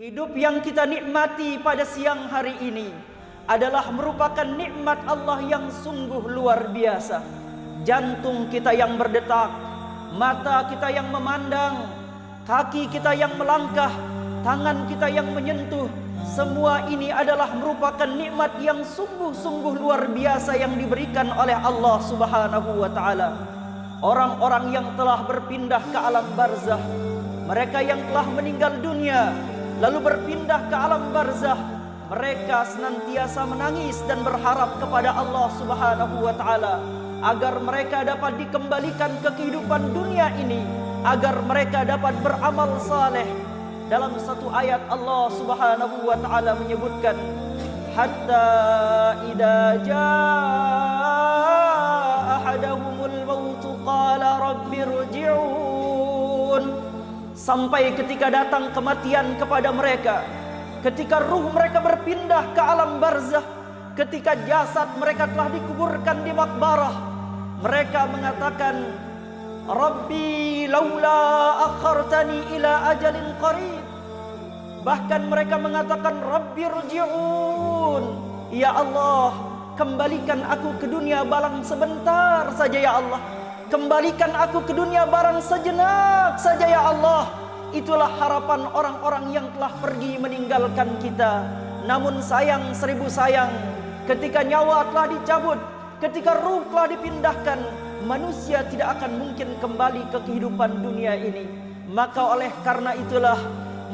Hidup yang kita nikmati pada siang hari ini adalah merupakan nikmat Allah yang sungguh luar biasa. Jantung kita yang berdetak, mata kita yang memandang, kaki kita yang melangkah, tangan kita yang menyentuh, semua ini adalah merupakan nikmat yang sungguh-sungguh luar biasa yang diberikan oleh Allah Subhanahu wa taala. Orang-orang yang telah berpindah ke alam barzah, mereka yang telah meninggal dunia lalu berpindah ke alam barzah, mereka senantiasa menangis dan berharap kepada Allah Subhanahu wa taala agar mereka dapat dikembalikan ke kehidupan dunia ini, agar mereka dapat beramal saleh. Dalam satu ayat Allah Subhanahu wa taala menyebutkan, hatta idza jaa ahadahumul maut qala rabbirji'un. Sampai ketika datang kematian kepada mereka, ketika ruh mereka berpindah ke alam barzah, ketika jasad mereka telah dikuburkan di makbarah, mereka mengatakan, Rabbi laula akhartani ila ajalin qarib. Bahkan mereka mengatakan, Rabbi rji'un, ya Allah, kembalikan aku ke dunia barang sebentar saja ya Allah, kembalikan aku ke dunia barang sejenak saja ya Allah. Itulah harapan orang-orang yang telah pergi meninggalkan kita. Namun sayang seribu sayang, ketika nyawa telah dicabut, ketika ruh telah dipindahkan, manusia tidak akan mungkin kembali ke kehidupan dunia ini. Maka oleh karena itulah,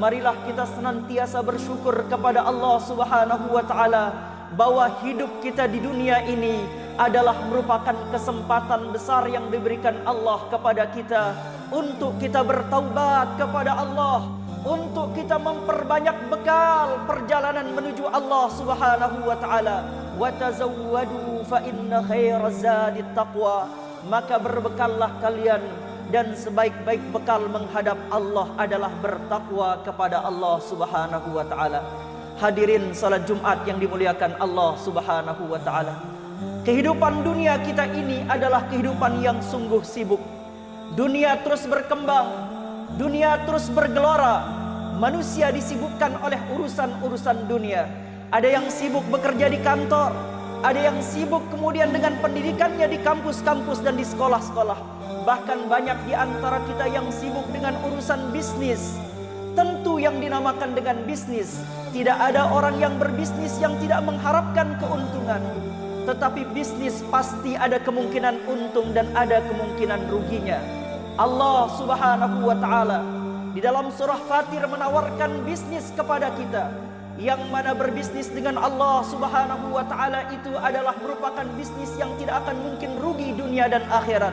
marilah kita senantiasa bersyukur kepada Allah Subhanahu wa taala bahwa hidup kita di dunia ini adalah merupakan kesempatan besar yang diberikan Allah kepada kita untuk kita bertaubat kepada Allah, untuk kita memperbanyak bekal perjalanan menuju Allah Subhanahu wa taala. Wa tazawwadu fa inna khairaz zadit taqwa. Maka berbekallah kalian, dan sebaik-baik bekal menghadap Allah adalah bertakwa kepada Allah Subhanahu wa taala. Hadirin salat Jumat yang dimuliakan Allah Subhanahu wa taala. Kehidupan dunia kita ini adalah kehidupan yang sungguh sibuk. Dunia terus berkembang, dunia terus bergelora. Manusia disibukkan oleh urusan-urusan dunia. Ada yang sibuk bekerja di kantor, ada yang sibuk kemudian dengan pendidikannya di kampus-kampus dan di sekolah-sekolah. Bahkan banyak di antara kita yang sibuk dengan urusan bisnis. Tentu yang dinamakan dengan bisnis, tidak ada orang yang berbisnis yang tidak mengharapkan keuntungan. Tetapi bisnis pasti ada kemungkinan untung dan ada kemungkinan ruginya. Allah Subhanahu wa taala di dalam surah Fatir menawarkan bisnis kepada kita, yang mana berbisnis dengan Allah Subhanahu wa taala itu adalah merupakan bisnis yang tidak akan mungkin rugi dunia dan akhirat.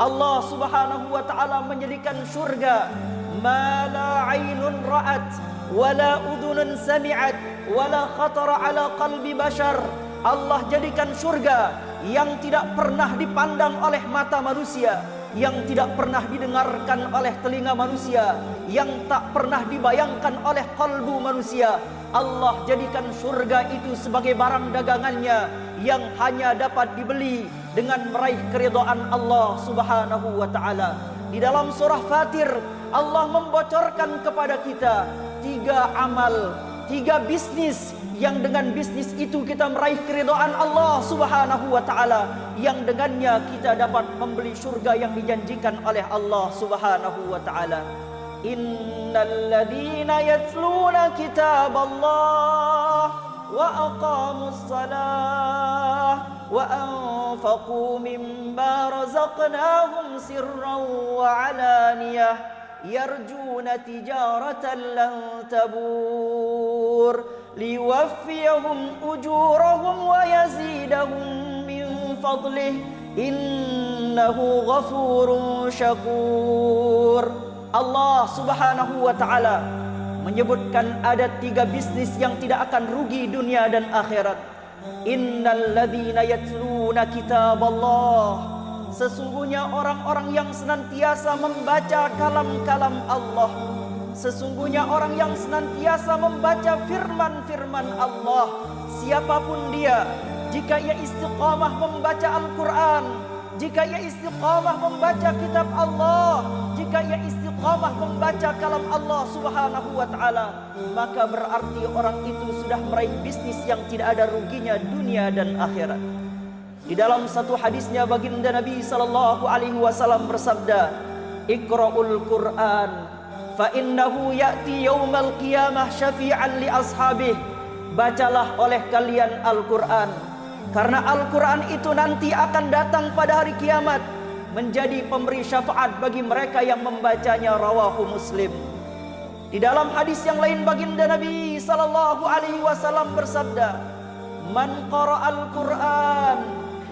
Allah Subhanahu wa taala menjadikan surga ma la ainun ra'at wala udhunun sami'at wala khatara ala qalbi bashar. Allah jadikan surga yang tidak pernah dipandang oleh mata manusia, yang tidak pernah didengarkan oleh telinga manusia, yang tak pernah dibayangkan oleh kalbu manusia. Allah jadikan surga itu sebagai barang dagangannya yang hanya dapat dibeli dengan meraih keridhaan Allah Subhanahu wa taala. Di dalam surah Fatir, Allah membocorkan kepada kita 3 amal, 3 bisnis yang dengan bisnis itu kita meraih keridhaan Allah Subhanahu wa taala, yang dengannya kita dapat membeli surga yang dijanjikan oleh Allah Subhanahu wa taala. Innal ladzina yatluna kitaballah wa aqamus salah wa anfaqu mimma razaqnahum sirran wa alaniyah yarjuna tijaratan lan tabur liwaffiyahum ujurahum wa yazidahum min fadlih innahu ghafurun syakur. Allah Subhanahu wa taala menyebutkan ada 3 bisnis yang tidak akan rugi dunia dan akhirat. Innal ladzina yatluna kitaballah, sesungguhnya orang-orang yang senantiasa membaca kalam-kalam Allah, sesungguhnya orang yang senantiasa membaca firman-firman Allah. Siapapun dia, jika ia istiqamah membaca Al-Quran, jika ia istiqamah membaca kitab Allah, jika ia istiqamah membaca kalam Allah Subhanahu wa taala, maka berarti orang itu sudah meraih bisnis yang tidak ada ruginya dunia dan akhirat. Di dalam satu hadisnya baginda Nabi sallallahu alaihi wasallam bersabda, "Iqra'ul Qur'an fa innahu ya'ti yaumal qiyamah syafi'an li ashabih." Bacalah oleh kalian Al-Qur'an, karena Al-Qur'an itu nanti akan datang pada hari kiamat menjadi pemberi syafaat bagi mereka yang membacanya. Rawahu Muslim. Di dalam hadis yang lain baginda Nabi sallallahu alaihi wasallam bersabda, "Man qara'al Qur'an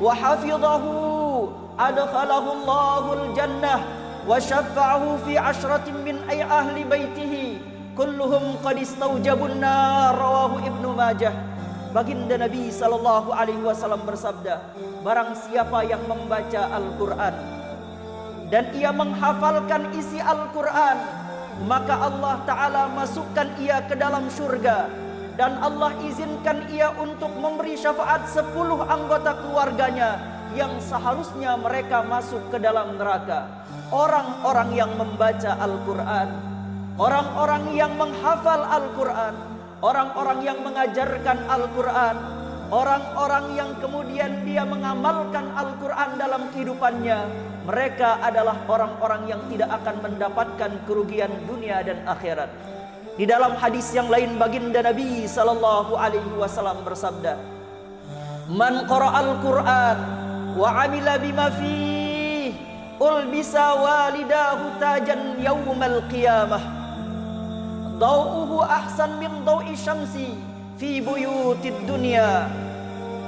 wa hafidhahu adkhalahu Allahul jannah wa syafa'ahu fi 'ashratin min ahli baitihi kulluhum qad istawjabun nar." Rawahu Ibnu Majah. Baginda Nabi sallallahu alaihi wasallam bersabda, barang siapa yang membaca Al-Qur'an dan ia menghafalkan isi Al-Qur'an, maka Allah taala masukkan ia ke dalam surga, dan Allah izinkan ia untuk memberi syafaat 10 anggota keluarganya yang seharusnya mereka masuk ke dalam neraka. Orang-orang yang membaca Al-Qur'an, orang-orang yang menghafal Al-Qur'an, orang-orang yang mengajarkan Al-Qur'an, orang-orang yang kemudian dia mengamalkan Al-Qur'an dalam kehidupannya, mereka adalah orang-orang yang tidak akan mendapatkan kerugian dunia dan akhirat. Di dalam hadis yang lain baginda Nabi sallallahu alaihi wasallam bersabda, "Man qara'al Qur'an wa 'amila bima fihi ulbisa walidahu tajan yaumal qiyamah dau'uhu ahsan min dau'i syamsi fi buyutid dunya."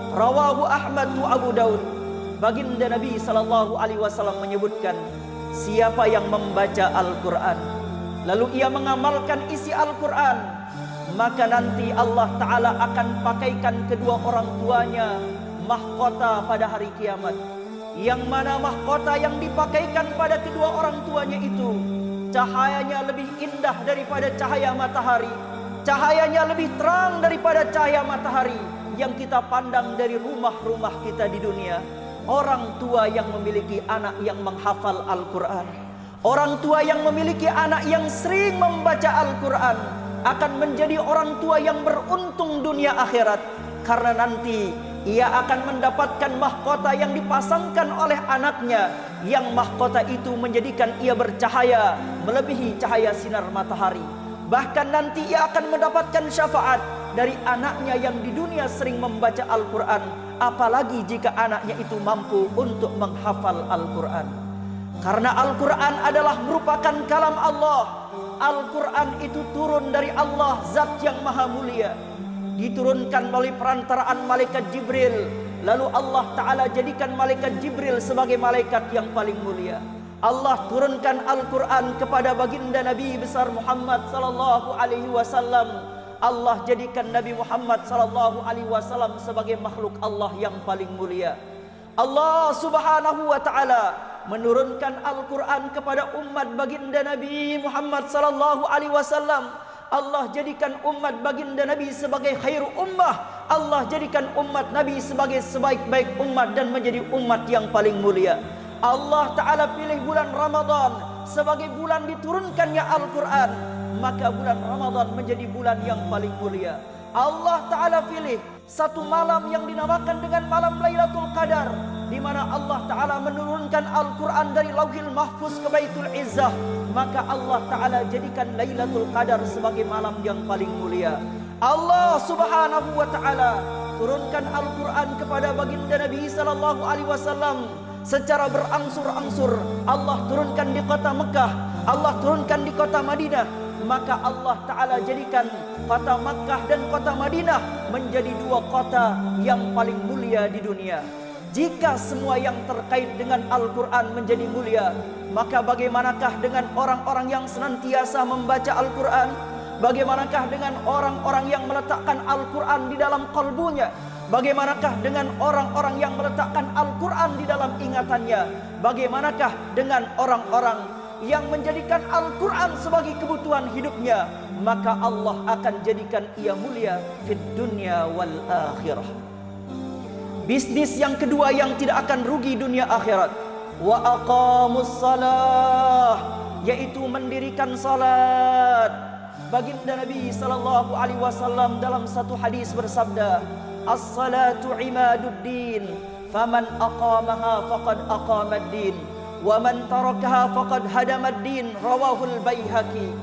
Rawahu Ahmad wa Abu Daud. Baginda Nabi sallallahu alaihi wasallam menyebutkan, siapa yang membaca Al-Qur'an lalu ia mengamalkan isi Al-Qur'an, maka nanti Allah taala akan pakaikan kedua orang tuanya mahkota pada hari kiamat. Yang mana mahkota yang dipakaikan pada kedua orang tuanya itu cahayanya lebih indah daripada cahaya matahari, cahayanya lebih terang daripada cahaya matahari yang kita pandang dari rumah-rumah kita di dunia. Orang tua yang memiliki anak yang menghafal Al-Qur'an, orang tua yang memiliki anak yang sering membaca Al-Qur'an akan menjadi orang tua yang beruntung dunia akhirat, karena nanti ia akan mendapatkan mahkota yang dipasangkan oleh anaknya, yang mahkota itu menjadikan ia bercahaya melebihi cahaya sinar matahari. Bahkan nanti ia akan mendapatkan syafaat dari anaknya yang di dunia sering membaca Al-Qur'an, apalagi jika anaknya itu mampu untuk menghafal Al-Qur'an. Karena Al-Qur'an adalah merupakan kalam Allah. Al-Qur'an itu turun dari Allah, zat yang maha mulia, diturunkan melalui perantaraan malaikat Jibril. Lalu Allah taala jadikan malaikat Jibril sebagai malaikat yang paling mulia. Allah turunkan Al-Qur'an kepada baginda Nabi besar Muhammad sallallahu alaihi wasallam. Allah jadikan Nabi Muhammad sallallahu alaihi wasallam sebagai makhluk Allah yang paling mulia. Allah Subhanahu wa taala menurunkan Al-Qur'an kepada umat baginda Nabi Muhammad sallallahu alaihi wasallam. Allah jadikan umat baginda Nabi sebagai khairu ummah. Allah jadikan umat Nabi sebagai sebaik-baik umat dan menjadi umat yang paling mulia. Allah Ta'ala pilih bulan Ramadan sebagai bulan diturunkannya Al-Quran, maka bulan Ramadan menjadi bulan yang paling mulia. Allah Ta'ala pilih satu malam yang dinamakan dengan malam Lailatul Qadar, di mana Allah Ta'ala menurunkan Al-Quran dari Lauhil Mahfuz ke Baitul Izzah, maka Allah Ta'ala jadikan Lailatul Qadar sebagai malam yang paling mulia. Allah Subhanahu wa Ta'ala turunkan Al-Quran kepada baginda Nabi sallallahu alaihi wasallam secara berangsur-angsur. Allah turunkan di kota Mekah, Allah turunkan di kota Madinah, maka Allah Ta'ala jadikan kota Makkah dan kota Madinah menjadi dua kota yang paling mulia di dunia. Jika semua yang terkait dengan Al-Quran menjadi mulia, maka bagaimanakah dengan orang-orang yang senantiasa membaca Al-Quran? Bagaimanakah dengan orang-orang yang meletakkan Al-Quran di dalam kalbunya? Bagaimanakah dengan orang-orang yang meletakkan Al-Quran di dalam ingatannya? Bagaimanakah dengan orang-orang yang menjadikan Al-Quran sebagai kebutuhan hidupnya? Maka Allah akan jadikan ia mulia fid dunya wal akhirah. Bisnis yang kedua yang tidak akan rugi dunia akhirat, wa aqamus salah, yaitu mendirikan salat. Baginda Nabi sallallahu alaihi wasallam dalam satu hadis bersabda, as-salatu imaduddin, faman aqamaha faqad aqamad-din, wa man tarakaha faqad hadamad-din, rawahul Baihaqi.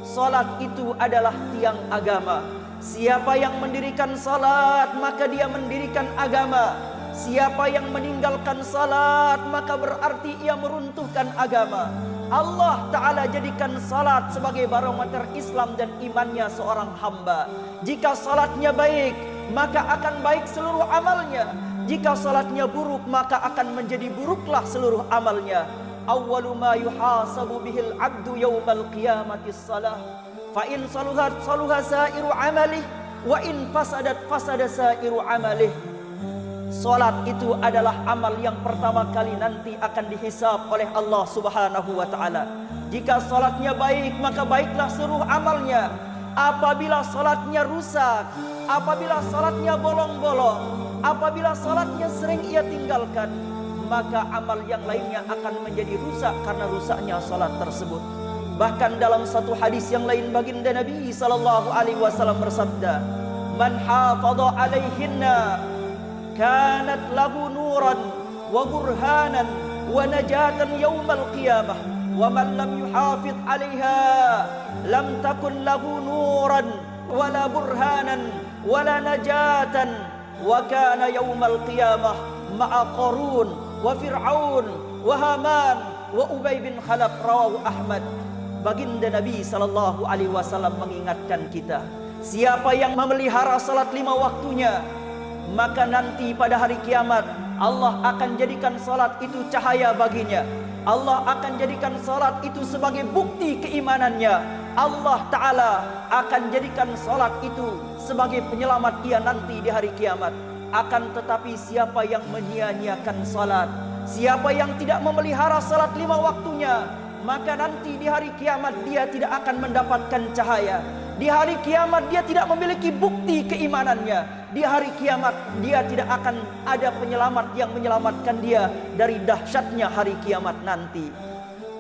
Salat itu adalah tiang agama. Siapa yang mendirikan salat, maka dia mendirikan agama. Siapa yang meninggalkan salat, maka berarti ia meruntuhkan agama. Allah Ta'ala jadikan salat sebagai barometer Islam dan imannya seorang hamba. Jika salatnya baik, maka akan baik seluruh amalnya. Jika salatnya buruk, maka akan menjadi buruklah seluruh amalnya. Awwalu ma yuhasabu bihil abdu yawmal qiyamati salah. Fa in saluhat saluha sairu amalih, wa in fasadat fasada sairu amalih. Salat itu adalah amal yang pertama kali nanti akan dihisab oleh Allah Subhanahu wa taala. Jika salatnya baik, maka baiklah seluruh amalnya. Apabila salatnya rusak, apabila salatnya bolong-bolong, apabila salatnya sering ia tinggalkan, maka amal yang lainnya akan menjadi rusak karena rusaknya salat tersebut. Bahkan dalam satu hadis yang lain, baginda Nabi sallallahu alaihi wasallam bersabda, "Man hafadha 'alaihinna kanat lahu nuran wa burhanan wa najatan yaumal qiyamah, wa man lam yuhafidh 'alaiha lam takun lahu nuran wala burhanan wala najatan, wa kana yaumal qiyamah ma'a Qarun wa Fir'aun wa Haman wa Ubay bin Khalaf." Rawahu Ahmad. Baginda Nabi sallallahu alaihi wasallam mengingatkan kita, siapa yang memelihara salat 5 waktunya, maka nanti pada hari kiamat Allah akan jadikan salat itu cahaya baginya. Allah akan jadikan salat itu sebagai bukti keimanannya. Allah Ta'ala akan jadikan salat itu sebagai penyelamat ia nanti di hari kiamat. Akan tetapi siapa yang menyia-nyiakan salat, siapa yang tidak memelihara salat 5 waktunya, maka nanti di hari kiamat dia tidak akan mendapatkan cahaya. Di hari kiamat dia tidak memiliki bukti keimanannya. Di hari kiamat dia tidak akan ada penyelamat yang menyelamatkan dia dari dahsyatnya hari kiamat nanti.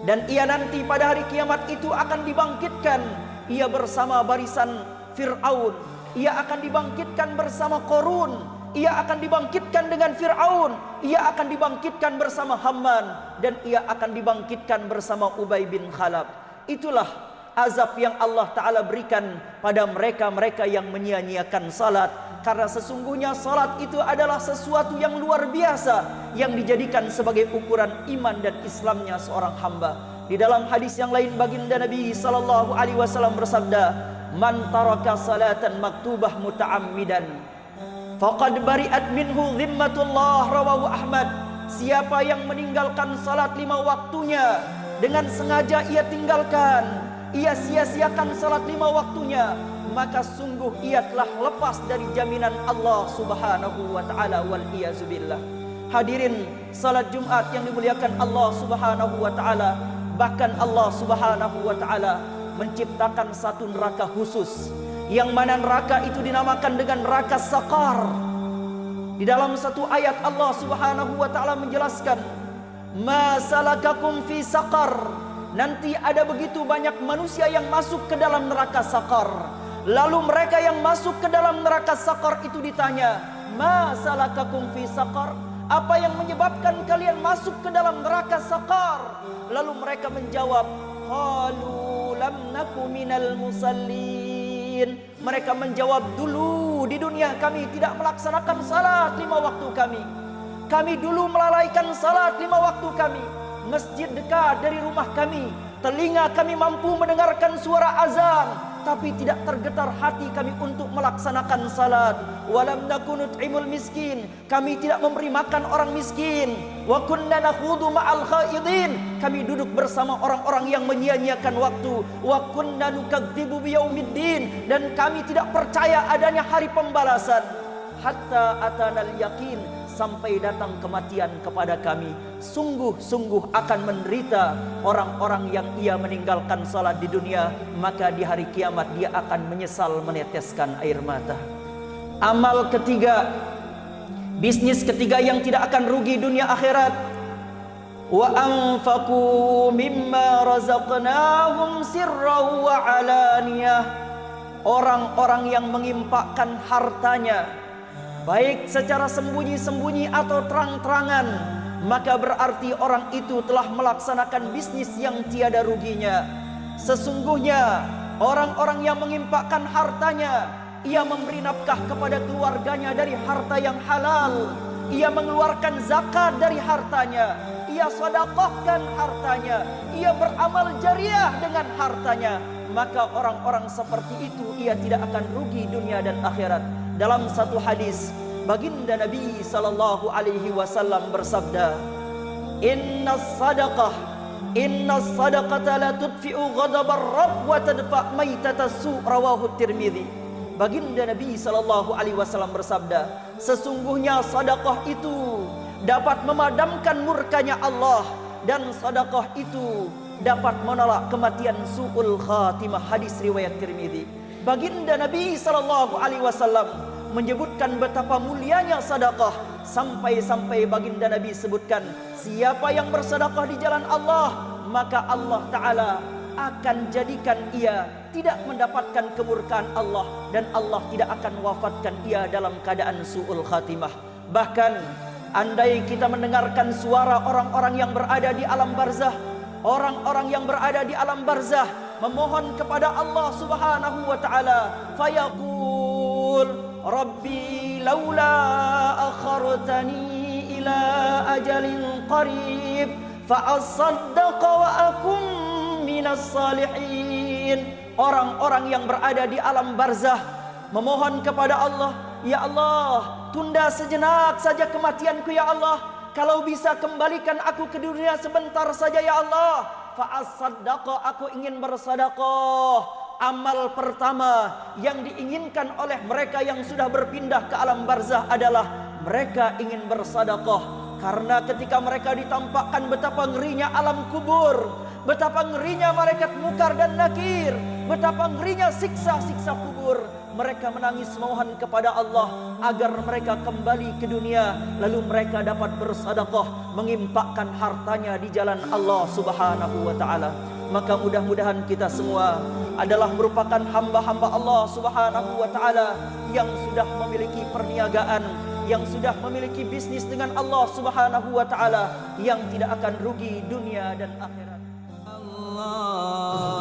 Dan ia nanti pada hari kiamat itu akan dibangkitkan. Ia bersama barisan Fir'aun. Ia akan dibangkitkan bersama Qarun. Ia akan dibangkitkan dengan Fir'aun. Ia akan dibangkitkan bersama Haman. Dan ia akan dibangkitkan bersama Ubay bin Khalaf. Itulah azab yang Allah Ta'ala berikan pada mereka-mereka yang menyia-nyiakan salat. Karena sesungguhnya salat itu adalah sesuatu yang luar biasa, yang dijadikan sebagai ukuran iman dan Islamnya seorang hamba. Di dalam hadis yang lain, baginda Nabi sallallahu alaihi wasallam bersabda, "Man taraka salatan maktubah muta'ammidan faqad bari'at minhu dhimmatullah." Rawahu Ahmad. Siapa yang meninggalkan salat 5 waktunya dengan sengaja ia tinggalkan, ia sia-siakan salat 5 waktunya, maka sungguh ia telah lepas dari jaminan Allah Subhanahu wa ta'ala, wal iyazubillah. Hadirin salat Jumat yang dimuliakan Allah Subhanahu wa ta'ala, bahkan Allah Subhanahu wa ta'ala menciptakan satu neraka khusus, yang mana neraka itu dinamakan dengan neraka Saqar. Di dalam satu ayat Allah Subhanahu wa ta'ala menjelaskan, "Ma salakakum fi saqar." Nanti ada begitu banyak manusia yang masuk ke dalam neraka Saqar. Lalu mereka yang masuk ke dalam neraka Saqar itu ditanya, "Ma salakakum fi saqar?" Apa yang menyebabkan kalian masuk ke dalam neraka Saqar? Lalu mereka menjawab, "Qalu lam naku minal musallin." Mereka menjawab, dulu di dunia kami tidak melaksanakan salat 5 waktu kami. Kami dulu melalaikan salat 5 waktu kami. Masjid dekat dari rumah kami, telinga kami mampu mendengarkan suara azan, tapi tidak tergetar hati kami untuk melaksanakan salat. Walam nakun nut'imul miskin, kami tidak memberi makan orang miskin. Wa kunna nakhudu ma'al khaidin, kami duduk bersama orang-orang yang menyia-nyiakan waktu. Wa kunna nukadzibu biyaumiddin, dan kami tidak percaya adanya hari pembalasan. Hatta atanal yakin, sampai datang kematian kepada kami. Sungguh-sungguh akan menderita orang-orang yang ia meninggalkan salat di dunia, maka di hari kiamat dia akan menyesal meneteskan air mata. Amal ketiga, bisnis ketiga yang tidak akan rugi dunia akhirat, wa anfaqu mimma razaqnahum sirran wa alaniyah. Orang-orang yang menginfakkan hartanya baik secara sembunyi-sembunyi atau terang-terangan, maka berarti orang itu telah melaksanakan bisnis yang tiada ruginya. Sesungguhnya orang-orang yang menginfakkan hartanya, ia memberi nafkah kepada keluarganya dari harta yang halal, ia mengeluarkan zakat dari hartanya, ia sedekahkan hartanya, ia beramal jariah dengan hartanya, maka orang-orang seperti itu ia tidak akan rugi dunia dan akhirat. Dalam satu hadis, baginda Nabi sallallahu alaihi wasallam bersabda, Inna sadaqata la tudfi'u ghadabar rabb wa tadfa' maitatas su'." Rawahu Tirmidzi. Baginda Nabi sallallahu alaihi wasallam bersabda, sesungguhnya sedekah itu dapat memadamkan murkanya Allah, dan sedekah itu dapat menolak kematian su'ul khatimah. Hadis riwayat Tirmidzi. Baginda Nabi sallallahu alaihi wasallam menyebutkan betapa mulianya sedekah, sampai-sampai baginda Nabi sebutkan, siapa yang bersedekah di jalan Allah, maka Allah Ta'ala akan jadikan ia tidak mendapatkan kemurkaan Allah, dan Allah tidak akan wafatkan ia dalam keadaan su'ul khatimah. Bahkan andai kita mendengarkan suara orang-orang yang berada di alam barzah, orang-orang yang berada di alam barzah memohon kepada Allah Subhanahu wa taala, fayaqul Rabbi laula akhartani ila ajalin qarib fa asaddaqa wa akum minas salihin. Orang-orang yang berada di alam barzah memohon kepada Allah, ya Allah, tunda sejenak saja kematianku ya Allah, kalau bisa kembalikan aku ke dunia sebentar saja ya Allah. Fa asaddaqa, aku ingin bersedekah. Amal pertama yang diinginkan oleh mereka yang sudah berpindah ke alam barzah adalah mereka ingin bersedekah. Karena ketika mereka ditampakkan betapa ngerinya alam kubur, betapa ngerinya malaikat mungkar dan nakir, betapa ngerinya siksa-siksa kubur, mereka menangis mohon kepada Allah agar mereka kembali ke dunia, lalu mereka dapat bersedekah, menginfakkan hartanya di jalan Allah Subhanahu wa taala. Maka mudah-mudahan kita semua adalah merupakan hamba-hamba Allah Subhanahu wa taala yang sudah memiliki perniagaan, yang sudah memiliki bisnis dengan Allah Subhanahu wa taala, yang tidak akan rugi dunia dan akhirat. Allah